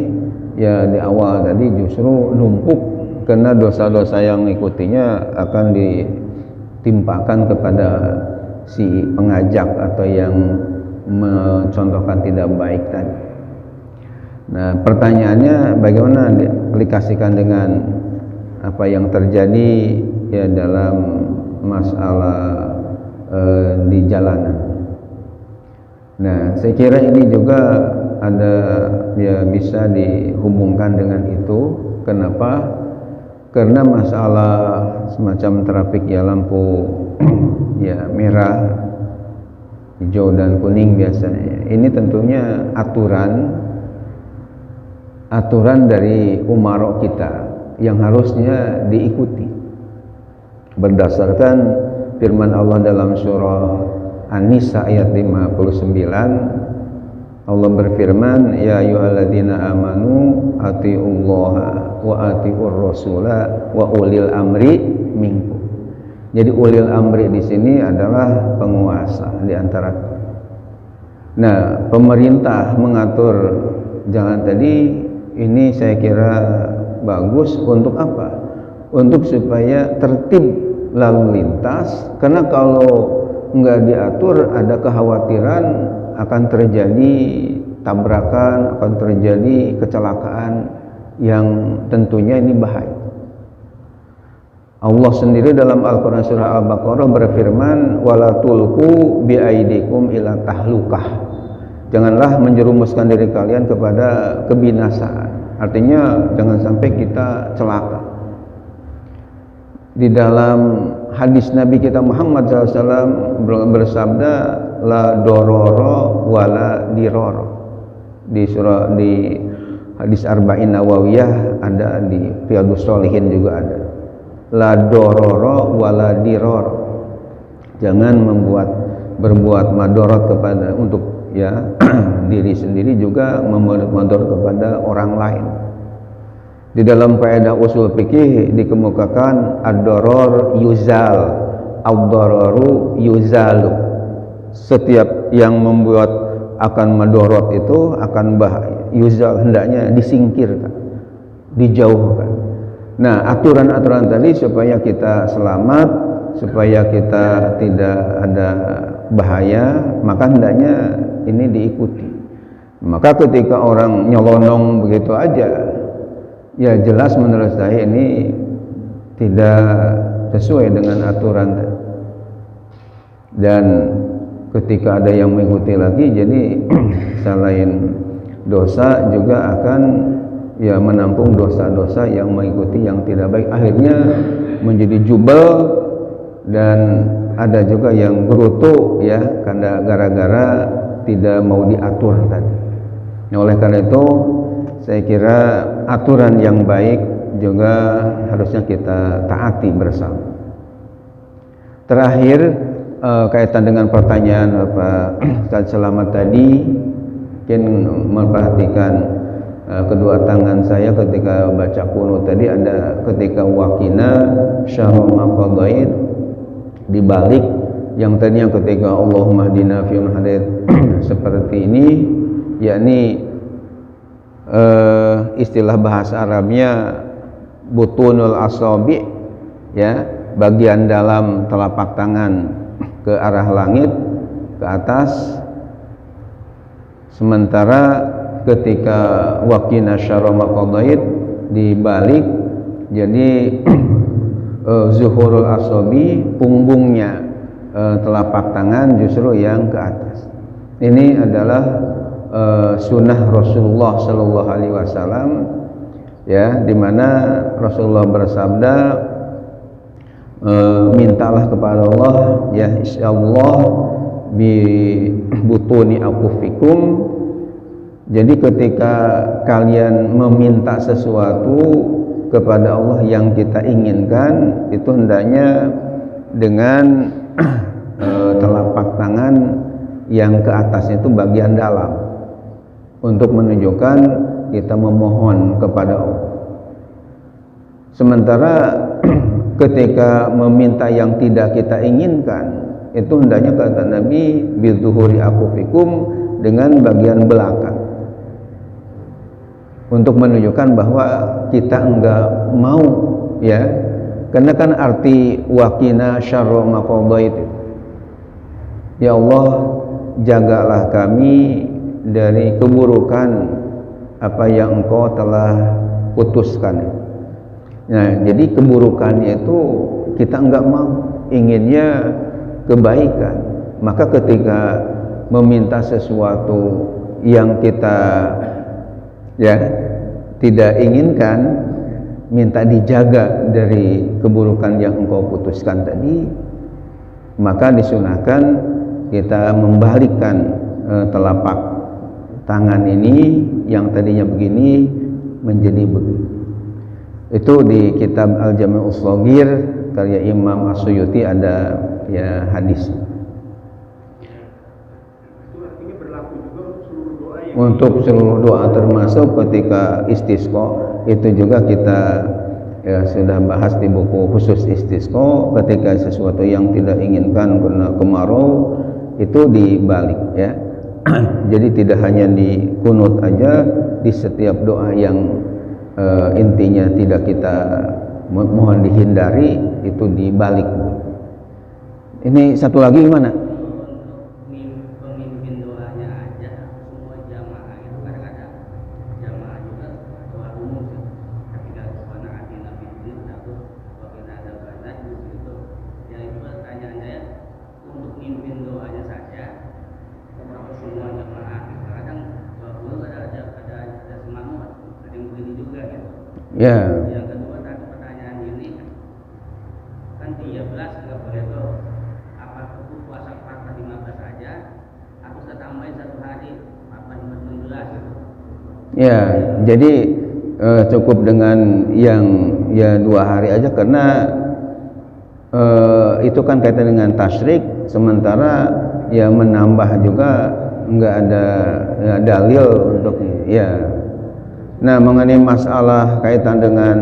di awal tadi justru numpuk karena dosa-dosa yang mengikutinya akan ditimpakan kepada si pengajak atau yang mencontohkan tidak baik tadi. Nah, pertanyaannya bagaimana diaplikasikan dengan apa yang terjadi dalam masalah di jalanan. Nah, saya kira ini juga ada bisa dihubungkan dengan itu. Kenapa? Karena masalah semacam trafik lampu merah, hijau dan kuning biasanya. Ini tentunya aturan dari umarok kita yang harusnya diikuti berdasarkan firman Allah dalam surah An-Nisa ayat 59. Allah berfirman, ya ayyuhalladzina amanu atiullaha wa atiur rasula wa ulil amri minkum. Jadi ulil amri di sini adalah penguasa di antara. Nah, pemerintah mengatur jalan tadi ini saya kira bagus untuk apa? Untuk supaya tertib lalu lintas, karena kalau nggak diatur ada kekhawatiran akan terjadi tabrakan, akan terjadi kecelakaan yang tentunya ini bahaya. Allah sendiri dalam Al-Quran surah Al-Baqarah berfirman, wala tulqu biaidikum ila tahlukah. Janganlah menjerumuskan diri kalian kepada kebinasaan. Artinya jangan sampai kita celaka. Di dalam hadis Nabi kita Muhammad SAW bersabda, la dororo wala diroro. Di hadis Arba'in Nawawiyah ada, di Riyadhus Shalihin juga ada. La dororo wala diroro. Jangan berbuat madorot kepada untuk diri sendiri, juga membuat madorot kepada orang lain. Di dalam kaidah usul fikih dikemukakan ad-darar yuzal, ad-dararu yuzalu. Setiap yang membuat akan madorot itu akan bahaya, yuzal hendaknya disingkirkan, dijauhkan. Nah, aturan-aturan tadi supaya kita selamat supaya kita tidak ada bahaya, maka hendaknya ini diikuti. Maka ketika orang nyelonong begitu aja, ya jelas menurut saya ini tidak sesuai dengan aturan. Dan ketika ada yang mengikuti lagi, jadi selain dosa juga akan ya menampung dosa-dosa yang mengikuti yang tidak baik, akhirnya menjadi jubel. Dan ada juga yang gerutu ya, karena gara-gara tidak mau diatur tadi. Nah, oleh karena itu saya kira aturan yang baik juga harusnya kita taati bersama. Terakhir kaitan dengan pertanyaan Bapak Ustaz Selamat tadi, mungkin memperhatikan kedua tangan saya ketika baca kunut tadi, ada ketika wakina syarra ma qadait, dibalik yang tadinya ketika Allahumma hdina fi man hadait seperti ini, yakni istilah bahasa Arabnya butunul asabi, ya, bagian dalam telapak tangan ke arah langit, ke atas. Sementara ketika waqina syarra ma qadait dibalik, jadi zuhurul asabi, punggungnya telapak tangan justru yang ke atas. Ini adalah sunnah Rasulullah Sallallahu Alaihi Wasallam, ya, dimana Rasulullah bersabda, mintalah kepada Allah, ya insyaallah bi butuni akufikum. Jadi ketika kalian meminta sesuatu kepada Allah yang kita inginkan, itu hendaknya dengan telapak tangan yang ke atas itu bagian dalam, untuk menunjukkan kita memohon kepada Allah. Sementara ketika meminta yang tidak kita inginkan, itu hendaknya kata Nabi bizuhuri akufikum, dengan bagian belakang, untuk menunjukkan bahwa kita enggak mau, ya, karena kan arti waqina syarra ma qadait, ya Allah jagalah kami dari keburukan apa yang Engkau telah putuskan. Nah, jadi keburukannya itu kita enggak mau, inginnya kebaikan. Maka ketika meminta sesuatu yang kita ya tidak inginkan, minta dijaga dari keburukan yang Engkau putuskan tadi, maka disunahkan kita membalikkan telapak tangan ini yang tadinya begini menjadi begini. Itu di kitab Al-Jami' As-Shaghir karya Imam As-Suyuti ada ya hadis. Itu artinya berlaku juga untuk seluruh doa yang Untuk seluruh doa, termasuk ketika istisqa, itu juga kita ya sudah bahas di buku khusus istisqa. Ketika sesuatu yang tidak inginkan karena kemarau, itu dibalik, ya. Jadi tidak hanya di kunut aja, di setiap doa yang intinya tidak kita mohon dihindari, itu dibalik. Ini satu lagi gimana? Pemimpin doanya aja, semua jamaah itu kadang-kadang jamaah juga doa umum sih. Ketika kepada hati Nabi itu takut apabila ada banyak itu, ya itu pertanyaan saya, untuk mimpin doanya saja atau semua jamaah, kadang dulu ada semangat, ada yang begini juga gitu. Ya. Yang kedua tadi pertanyaan ini kan 13 nggak boleh tuh, apa cukup puasa 14-15 saja atau kita tambahin 1 hari 14-16 gitu. Ya, jadi cukup dengan yang ya 2 hari aja, karena itu kan kaitan dengan tasyrik, sementara ya menambah juga enggak ada ya, dalil untuk ya. Nah, mengenai masalah kaitan dengan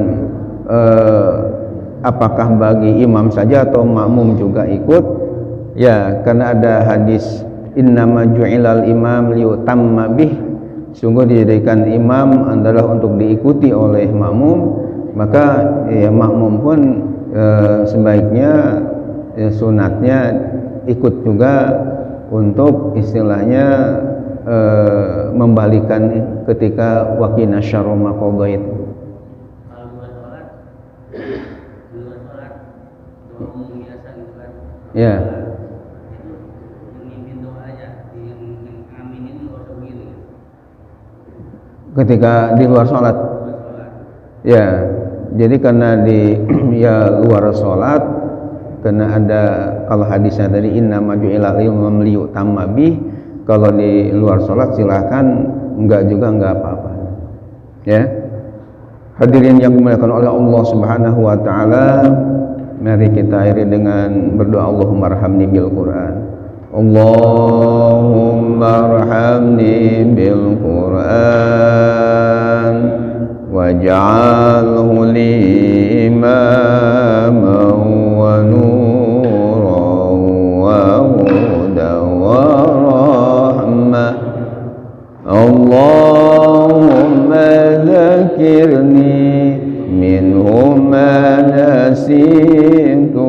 apakah bagi imam saja atau makmum juga ikut, ya, karena ada hadis innama ju'ilal imam liyutamma bih, sungguh dijadikan imam adalah untuk diikuti oleh makmum, maka ya makmum pun sebaiknya sunatnya ikut juga untuk istilahnya membalikan ketika waqina syarra ma qadait. Kalau buat sholat, di luar sholat, doa umum biasa gitu kan. Ya. Itu memimpin doa aja, yang aminin nggak usah begini. Ketika di luar sholat. Buat sholat. Ya. Jadi karena di ya luar sholat, karena ada kalau hadisnya tadi inna maju'ila ilmu liyutamma bih. Kalau di luar sholat silahkan, enggak juga enggak apa-apa. Ya, hadirin yang dimuliakan oleh Allah Subhanahu Wa Taala, mari kita akhiri dengan berdoa Allahumma arhamni bil Quran. Allahumma arhamni bil Quran waj'alhu li imaman wa nuran wa hudan wa Allahumma dzakirni minhu ma nasitu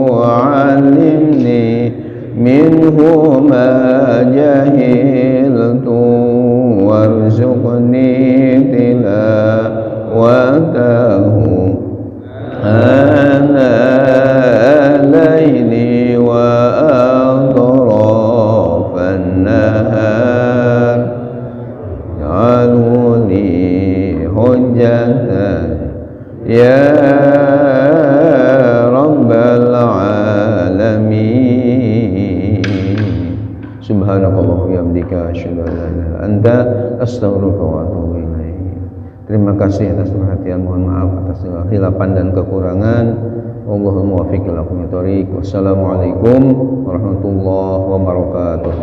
wa'allimni minhu ma jahiltu warzuqni tilawatahu ana laili wa atrafan nahar ja'aluni hujjatan ya rabbal alamin. Subhanakallah wa bihamdika asyhadu an la ilaha illa anta astaghfiruka wa atubu ilaik. Terima kasih atas perhatian, mohon maaf atas segala khilapan dan kekurangan. Allahumma waffiq ila aqwamit thoriq. Wassalamualaikum warahmatullahi wabarakatuh.